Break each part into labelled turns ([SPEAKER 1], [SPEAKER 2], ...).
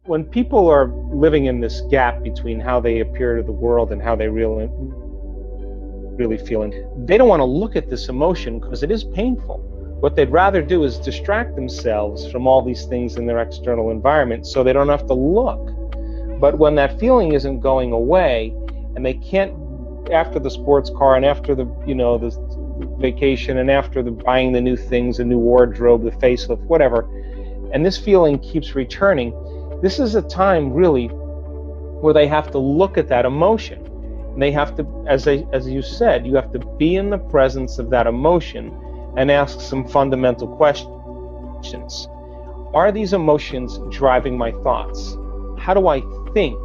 [SPEAKER 1] when people are living in this gap between how they appear to the world and how they really feeling, they don't want to look at this emotion because it is painful. What they'd rather do is distract themselves from all these things in their external environment so they don't have to look. But when that feeling isn't going away, and they can't, after the sports car and after the vacation and after the buying the new things, the new wardrobe, the facelift, whatever, and this feeling keeps returning, this is a time really where they have to look at that emotion. And they have to, as you said, you have to be in the presence of that emotion and ask some fundamental questions. Are these emotions driving my thoughts? How do I think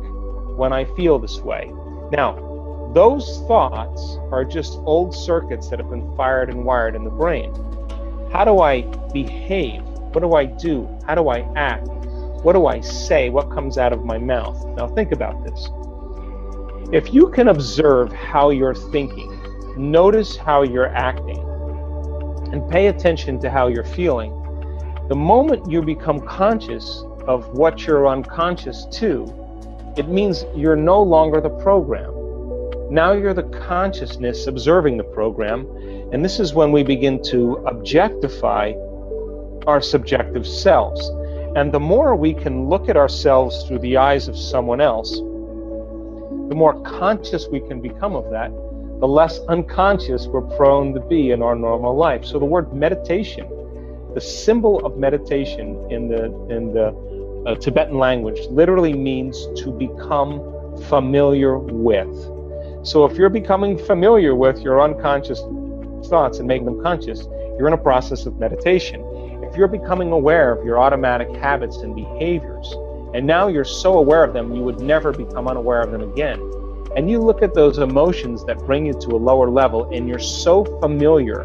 [SPEAKER 1] when I feel this way? Now, those thoughts are just old circuits that have been fired and wired in the brain. How do I behave? What do I do? How do I act? What do I say? What comes out of my mouth? Now think about this. If you can observe how you're thinking, notice how you're acting, and pay attention to how you're feeling, the moment you become conscious of what you're unconscious to, it means you're no longer the program. Now you're the consciousness observing the program, and this is when we begin to objectify our subjective selves. And the more we can look at ourselves through the eyes of someone else, the more conscious we can become of that, the less unconscious we're prone to be in our normal life. So the word meditation, the symbol of meditation in the Tibetan language, literally means to become familiar with. So if you're becoming familiar with your unconscious thoughts and making them conscious, you're in a process of meditation. If you're becoming aware of your automatic habits and behaviors, and now you're so aware of them, you would never become unaware of them again. And you look at those emotions that bring you to a lower level, and you're so familiar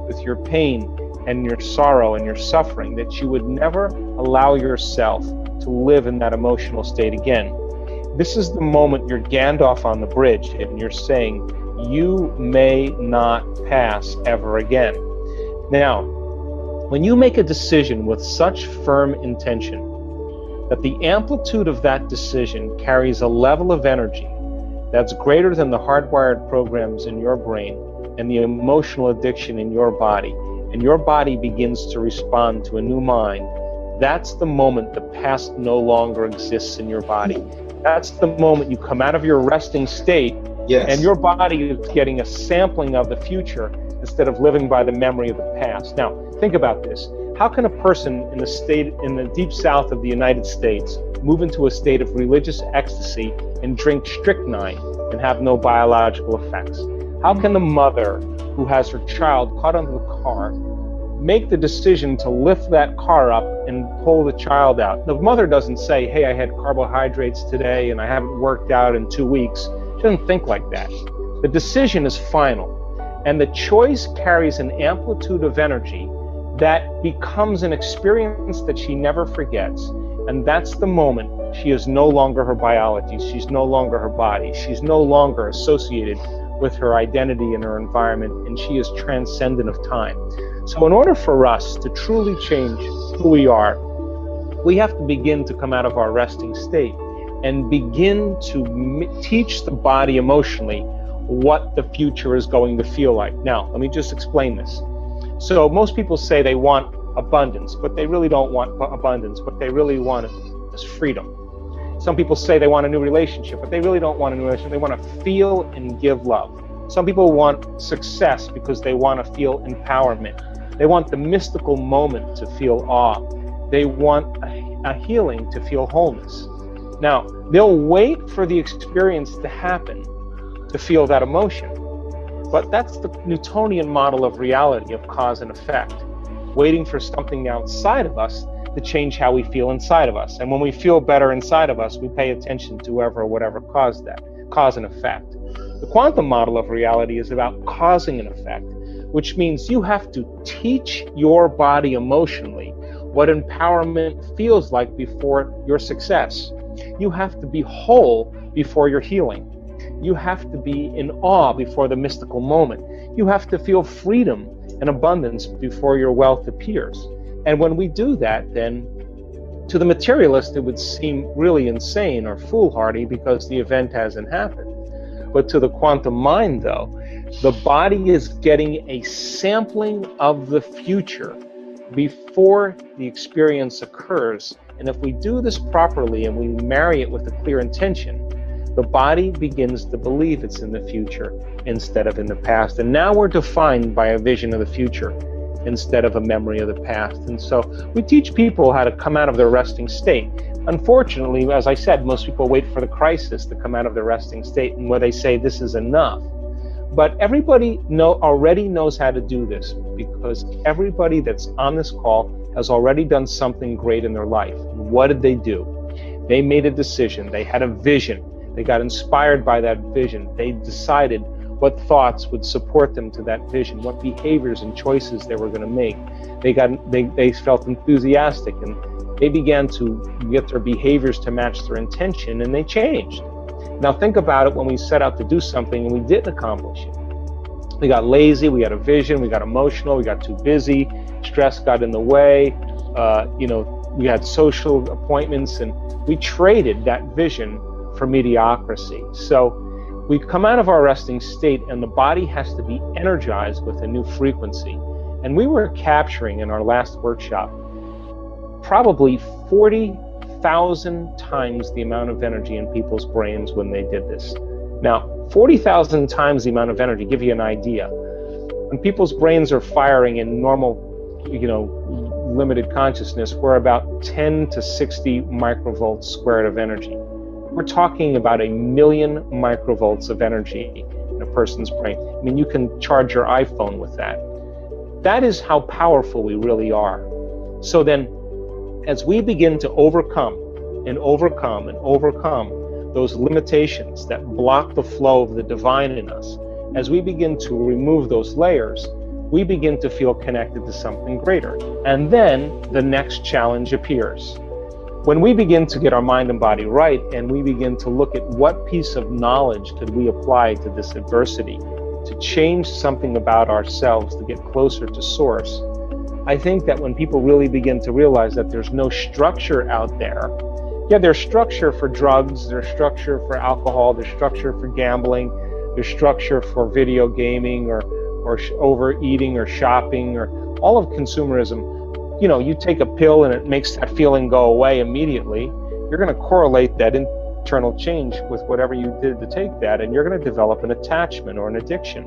[SPEAKER 1] with your pain and your sorrow and your suffering that you would never allow yourself to live in that emotional state again. This is the moment you're Gandalf on the bridge and you're saying, you may not pass ever again. Now, when you make a decision with such firm intention that the amplitude of that decision carries a level of energy that's greater than the hardwired programs in your brain and the emotional addiction in your body, and your body begins to respond to a new mind, that's the moment the past no longer exists in your body. That's the moment you come out of your resting state, yes, and your body is getting a sampling of the future instead of living by the memory of the past. Now, think about this. How can a person in the deep south of the United States move into a state of religious ecstasy and drink strychnine and have no biological effects? How can the mother who has her child caught under the car make the decision to lift that car up and pull the child out? The mother doesn't say, hey, I had carbohydrates today and I haven't worked out in 2 weeks. She doesn't think like that. The decision is final. And the choice carries an amplitude of energy that becomes an experience that she never forgets. And that's the moment she is no longer her biology. She's no longer her body. She's no longer associated with her identity and her environment, and she is transcendent of time. So in order for us to truly change who we are, we have to begin to come out of our resting state and begin to teach the body emotionally what the future is going to feel like. Now, let me just explain this. So most people say they want abundance, but they really don't want abundance. What they really want is freedom. Some people say they want a new relationship, but they really don't want a new relationship. They want to feel and give love. Some people want success because they want to feel empowerment. They want the mystical moment to feel awe. They want a healing to feel wholeness. Now, they'll wait for the experience to happen to feel that emotion. But that's the Newtonian model of reality, of cause and effect, waiting for something outside of us to change how we feel inside of us. And when we feel better inside of us, we pay attention to whoever or whatever caused that, cause and effect. The quantum model of reality is about causing an effect, which means you have to teach your body emotionally what empowerment feels like before your success. You have to be whole before your healing. You have to be in awe before the mystical moment. You have to feel freedom and abundance before your wealth appears. And when we do that, then To the materialist, it would seem really insane or foolhardy because the event hasn't happened. But to the quantum mind, though, the body is getting a sampling of the future before the experience occurs. And if we do this properly and we marry it with a clear intention, the body begins to believe it's in the future instead of in the past. And now we're defined by a vision of the future instead of a memory of the past. And so we teach people how to come out of their resting state. Unfortunately, as I said, most people wait for the crisis to come out of their resting state and where they say this is enough. But everybody already knows how to do this, because everybody that's on this call has already done something great in their life. And what did they do? They made a decision. They had a vision. They got inspired by that vision. They decided what thoughts would support them to that vision, what behaviors and choices they were going to make. They felt enthusiastic, and they began to get their behaviors to match their intention, and they changed. Now think about it when we set out to do something and we didn't accomplish it. We got lazy, we had a vision, we got emotional, we got too busy, stress got in the way, we had social appointments, and we traded that vision for mediocrity. So we come out of our resting state and the body has to be energized with a new frequency. And we were capturing in our last workshop probably 40,000 times the amount of energy in people's brains when they did this. Now, 40,000 times the amount of energy, give you an idea. When people's brains are firing in normal, limited consciousness, we're about 10 to 60 microvolts squared of energy. We're talking about 1 million microvolts of energy in a person's brain. I mean, you can charge your iPhone with that. That is how powerful we really are. So then, as we begin to overcome those limitations that block the flow of the divine in us, as we begin to remove those layers, we begin to feel connected to something greater. And then the next challenge appears. When we begin to get our mind and body right, and we begin to look at what piece of knowledge could we apply to this adversity, to change something about ourselves, to get closer to source, I think that when people really begin to realize that there's no structure out there, there's structure for drugs, there's structure for alcohol, there's structure for gambling, there's structure for video gaming or overeating or shopping or all of consumerism. You take a pill and it makes that feeling go away immediately. You're going to correlate that internal change with whatever you did to take that, and you're going to develop an attachment or an addiction.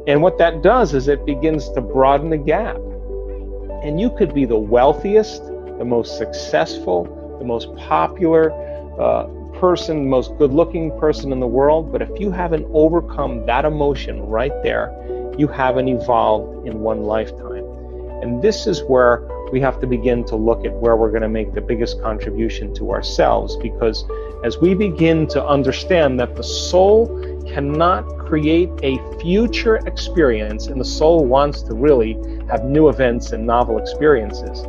[SPEAKER 1] And what that does is it begins to broaden the gap. And you could be the wealthiest, the most successful, the most popular person, the most good-looking person in the world, but if you haven't overcome that emotion right there, you haven't evolved in one lifetime. And this is where we have to begin to look at where we're going to make the biggest contribution to ourselves, because as we begin to understand that the soul cannot create a future experience, and the soul wants to really have new events and novel experiences.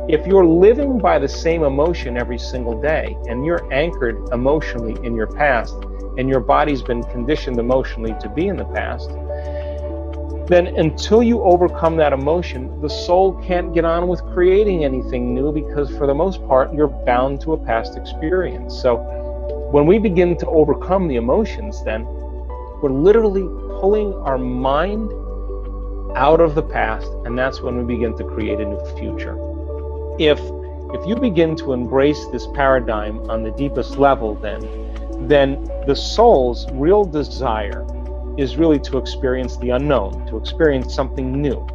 [SPEAKER 1] If you're living by the same emotion every single day, and you're anchored emotionally in your past, and your body's been conditioned emotionally to be in the past, then until you overcome that emotion, the soul can't get on with creating anything new, because for the most part, you're bound to a past experience. So when we begin to overcome the emotions, then we're literally pulling our mind out of the past, and that's when we begin to create a new future. If you begin to embrace this paradigm on the deepest level, then the soul's real desire is really to experience the unknown, to experience something new.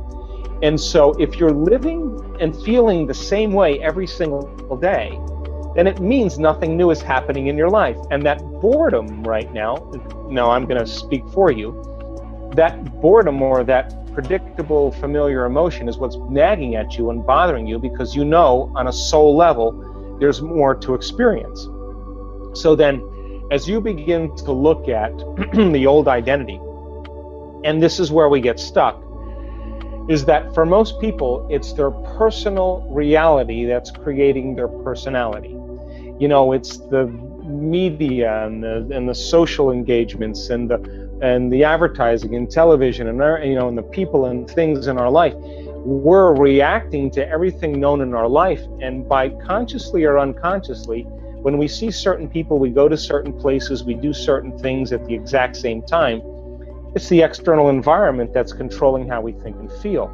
[SPEAKER 1] And so if you're living and feeling the same way every single day, then it means nothing new is happening in your life. And that boredom right now I'm going to speak for you, that boredom or that predictable, familiar emotion is what's nagging at you and bothering you, because on a soul level, there's more to experience. So then, as you begin to look at the old identity, and this is where we get stuck, is that for most people, it's their personal reality that's creating their personality. It's the media and the social engagements and the advertising and television and the people and things in our life. we're reacting to everything known in our life, and by consciously or unconsciously, when we see certain people, we go to certain places, we do certain things at the exact same time, it's the external environment that's controlling how we think and feel.